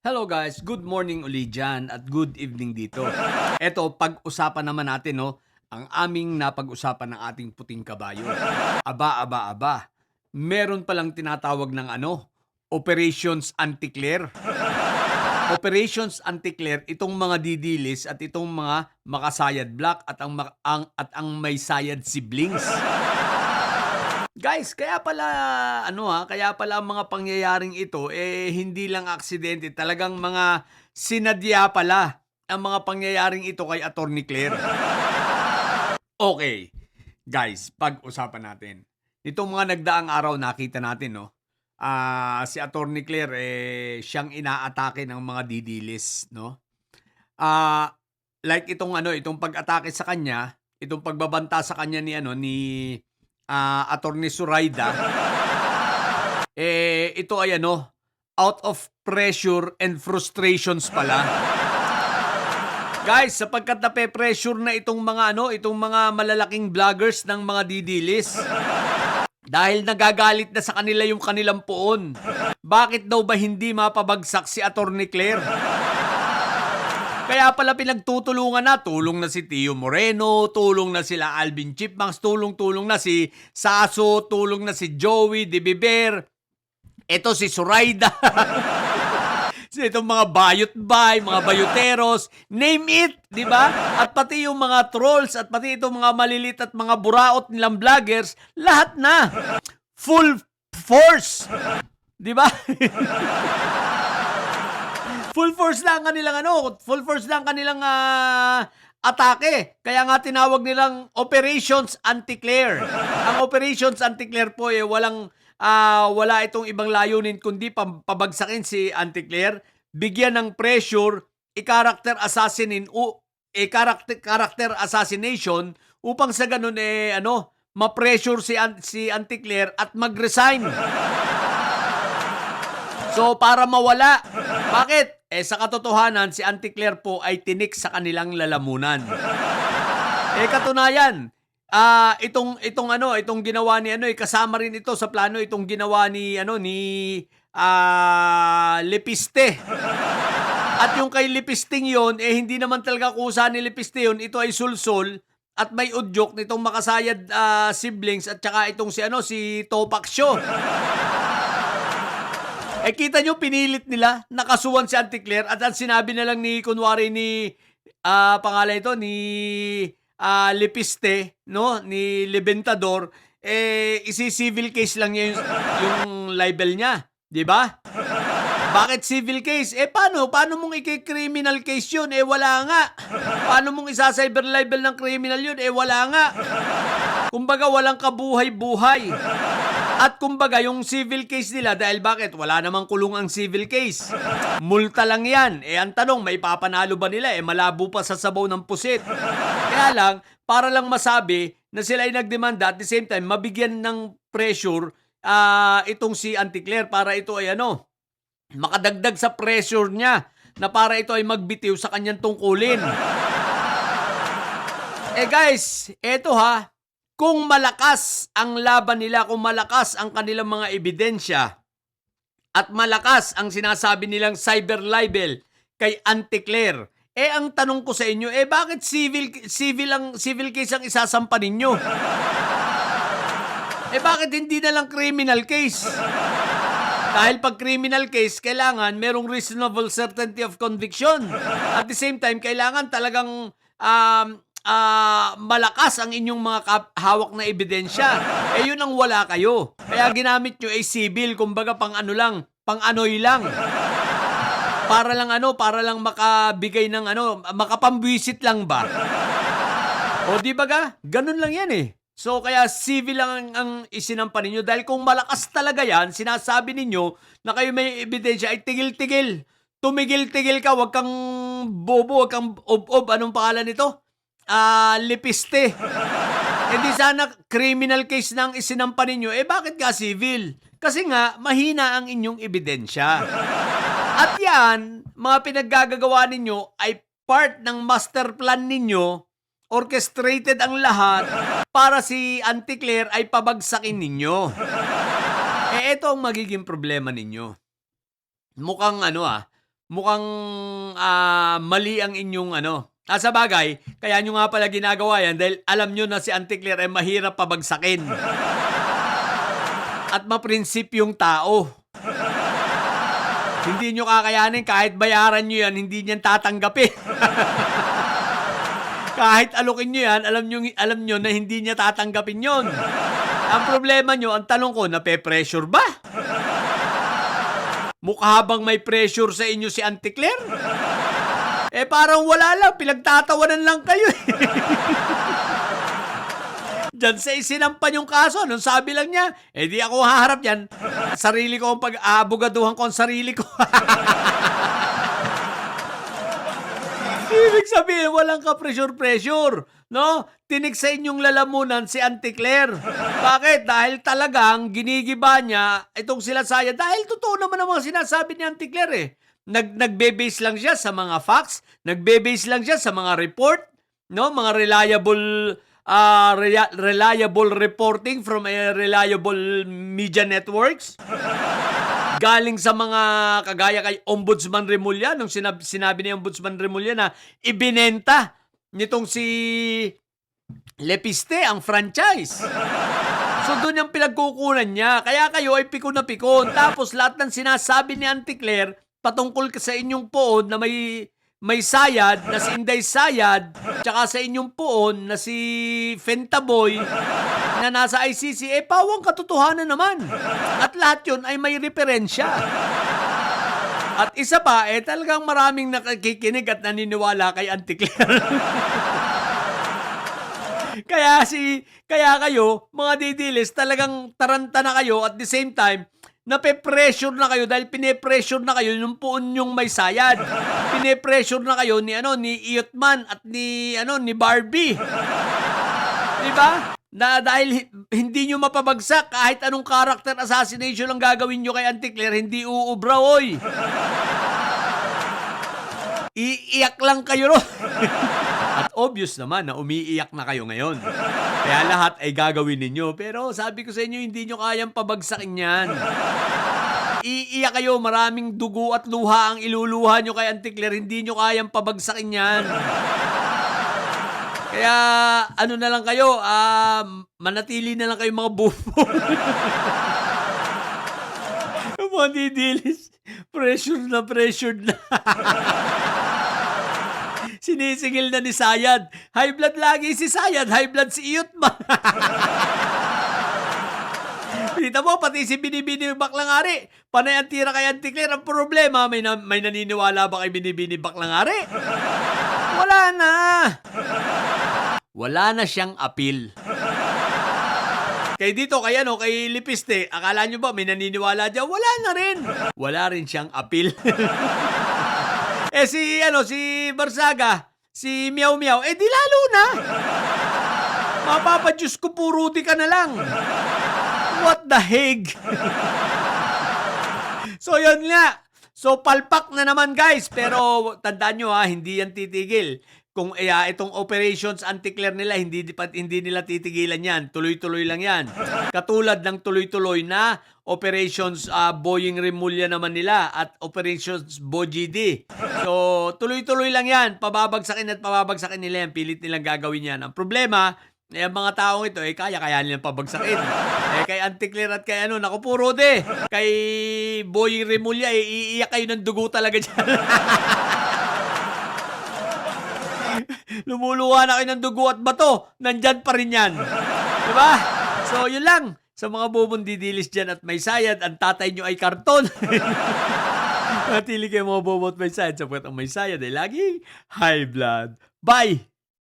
Hello guys, good morning uli dyan at good evening dito. Eto, pag-usapan naman natin ang aming napag-usapan ng ating puting kabayo. Aba. Meron palang tinatawag ng Operations Anti-Claire. Operations Anti-Claire, itong mga didilis at itong mga makasayad black at ang may sayad siblings. Guys, kaya pala ang mga pangyayaring ito hindi lang aksidente, talagang mga sinadya pala ang mga pangyayaring ito kay Attorney Claire. Okay, guys, pag-usapan natin. Itong mga nagdaang araw nakita natin si Attorney Claire siyang inaatake ng mga didilis, no? Like itong pag-atake sa kanya, itong pagbabanta sa kanya ni Attorney Suraida, ito ay out of pressure and frustrations pala. Guys, sapagkat nape-pressure na itong mga malalaking vloggers ng mga didilis. Dahil nagagalit na sa kanila yung kanilang poon. Bakit daw ba hindi mapabagsak si Attorney Claire? Kaya pala pinagtutulungan na, tulong na si Tio Moreno, tulong na sila Alvin Chipmunks, tulong na si Saso, tulong na si Joey De Beber, eto si Suraida, itong mga bayot-bay, mga bayoteros, name it, di ba? At pati yung mga trolls, at pati itong mga malilit at mga buraot nilang vloggers, lahat na, full force, di ba? Full force lang ang kanilang atake. Kaya nga tinawag nilang Operations Anti-Claire. Ang Operations Anti-Claire po wala itong ibang layunin kundi pabagsakin si Anti-Claire, bigyan ng pressure, character assassination upang sa ganun ma-pressure si Anti-Claire at mag-resign. So, para mawala. Bakit? Sa katotohanan, si Anti-Claire po ay tinik sa kanilang lalamunan. Katunayan, itong ginawa ni kasama rin ito sa plano itong ginawa ni Lepiste. At yung kay Lepisting yon, hindi naman talaga kusa ni Lepiste yon, ito ay sulsol at may udyok nitong makasayad siblings at saka itong si Topak Show. Kita nyo, pinilit nila, nakasuhan si Anti-Claire at sinabi na lang kunwari ni Lepiste, no? Ni Lebentador, isi-civil case lang niya yung libel niya. Di ba? Bakit civil case? Paano mong i-criminal case yun? Wala nga. Paano mong isa-cyber libel ng criminal yun? Wala nga. Kumbaga, walang kabuhay-buhay. At kumbaga, yung civil case nila, dahil bakit? Wala namang kulong ang civil case. Multa lang yan. Ang tanong, may papanalo ba nila? Malabo pa sa sabaw ng pusit. Kaya lang, para lang masabi na sila ay nagdemanda at the same time, mabigyan ng pressure itong si Anti-Claire para ito ay makadagdag sa pressure niya na para ito ay magbitiw sa kanyang tungkulin. Guys, eto kung malakas ang laban nila, kung malakas ang kanilang mga ebidensya, at malakas ang sinasabi nilang cyber libel kay Anti-Claire, ang tanong ko sa inyo, bakit civil case ang isasampa ninyo? Bakit hindi na lang criminal case? Dahil pag criminal case, kailangan merong reasonable certainty of conviction. At the same time, kailangan talagang malakas ang inyong mga hawak na ebidensya. Yun ang wala kayo. Kaya ginamit nyo civil, kumbaga pang-anoy lang. Para lang makabigay ng makapambwisit lang ba? O di ba ga? Ganun lang yan So kaya civil lang ang isinampa ninyo dahil kung malakas talaga yan, sinasabi ninyo na kayo may ebidensya ay tigil-tigil. Tumigil-tigil ka, wag kang bobo, wag kang ob-ob. Anong pangalan nito? Lepiste. Di sana criminal case nang isinampa ninyo. Bakit ka civil? Kasi nga, mahina ang inyong ebidensya. At yan, mga pinaggagawa ninyo ay part ng master plan ninyo. Orchestrated ang lahat para si Anti-Claire ay pabagsakin ninyo. Ito ang magiging problema ninyo. Mukhang mukhang mali ang inyong ano. Sa bagay, kaya nyo nga pala ginagawa yan dahil alam nyo na si Auntie Claire ay mahirap pabagsakin. At maprinsipyong tao. Hindi nyo kakayanin, kahit bayaran nyo yan, hindi niyan tatanggapin. Kahit alokin nyo yan, alam nyo na hindi niya tatanggapin yon. Ang problema nyo, ang tanong ko, nape-pressure ba? Mukha bang may pressure sa inyo si Auntie Claire? Parang wala lang, pinagtatawanan lang kayo. Diyan sa isinampan yung kaso, nung sabi lang niya, di ako haharap yan. Sarili ko ang pag-aabugaduhan ko ang sarili ko. Ibig sabihin, walang ka-pressure-pressure. No? Tinig sa inyong lalamunan si Auntie Claire. Bakit? Dahil talagang ginigiba niya itong sila Sayad. Dahil totoo naman ang mga sinasabi ni Auntie Claire eh. Nagbe-base lang siya sa mga facts, nagbe-base lang siya sa mga report, no? Mga reliable reporting from reliable media networks. Galing sa mga kagaya kay Ombudsman Remulla, nung sinabi ni Ombudsman Remulla na ibinenta nitong si Lepiste ang franchise. So doon yung pinagkukunan niya. Kaya kayo ay pikon na pikon. Tapos lahat ng sinasabi ni Auntie Claire patungkol sa inyong poon na may Sayad, na si Inday Sayad, tsaka sa inyong poon na si Fentaboy na nasa ICC, pawang katotohanan naman. At lahat yun ay may referensya. At isa pa, talagang maraming nakikinig at naniniwala kay Auntie Claire. Kaya kayo, mga didilis, talagang taranta na kayo at the same time, nape-pressure na kayo dahil pine-pressure na kayo yung poon yung may Sayad. Pine-pressure na kayo ni Iyotman at ni Barbie. Diba? Na dahil hindi nyo mapabagsak kahit anong character assassination ang gagawin nyo kay Auntie Claire, hindi uubra, oy. Iiyak lang kayo ron. At obvious naman na umiiyak na kayo ngayon. Kaya lahat ay gagawin ninyo. Pero sabi ko sa inyo, hindi nyo kayang pabagsakin yan. Iiyak kayo, maraming dugo at luha ang iluluha nyo kay Auntie Claire, hindi nyo kayang pabagsakin yan. Kaya ano na lang kayo, manatili na lang kayo mga bufo. Mga didilis, pressured na. Sinisingil na ni Sayad. High blood lagi si Sayad, high blood si Iyotman. Kita mo, pati si Binibini Baklangari. Panay ang tira kay Auntie Claire. Ang problema, may naniniwala ba kay Binibini Baklangari? Wala na. Wala na siyang appeal. Kay dito, kay Lepiste, akala nyo ba may naniniwala dyan? Wala na rin. Wala rin siyang appeal. Si Barsaga, si Meow Meow, di lalo na. Mapapadyos ko, puro di ka na lang. What the heck? So, yun nga. So, palpak na naman, guys. Pero, tandaan nyo hindi yan titigil. Kung itong operations Auntie Claire nila, hindi nila titigilan yan. Tuloy-tuloy lang yan. Katulad ng tuloy-tuloy na operations Boying Remulla naman nila at operations BoGD. So, tuloy-tuloy lang yan. Pababagsakin nila yan. Pilit nilang gagawin yan. Ang problema, ang mga taong ito, kaya nilang pabagsakin. Kay Auntie Claire at kay naku po, Rode. Kay Boying Remulla, iiyak kayo ng dugo talaga dyan. Lumuluha na kayo ng dugo at bato. Nandyan pa rin yan. Diba? So, yun lang. Sa mga bubong didilis dyan at may Sayad, ang tatay nyo ay karton. Natili kayo mga bubong at may Sayad sapagkat ang may Sayad ay laging high blood. Bye!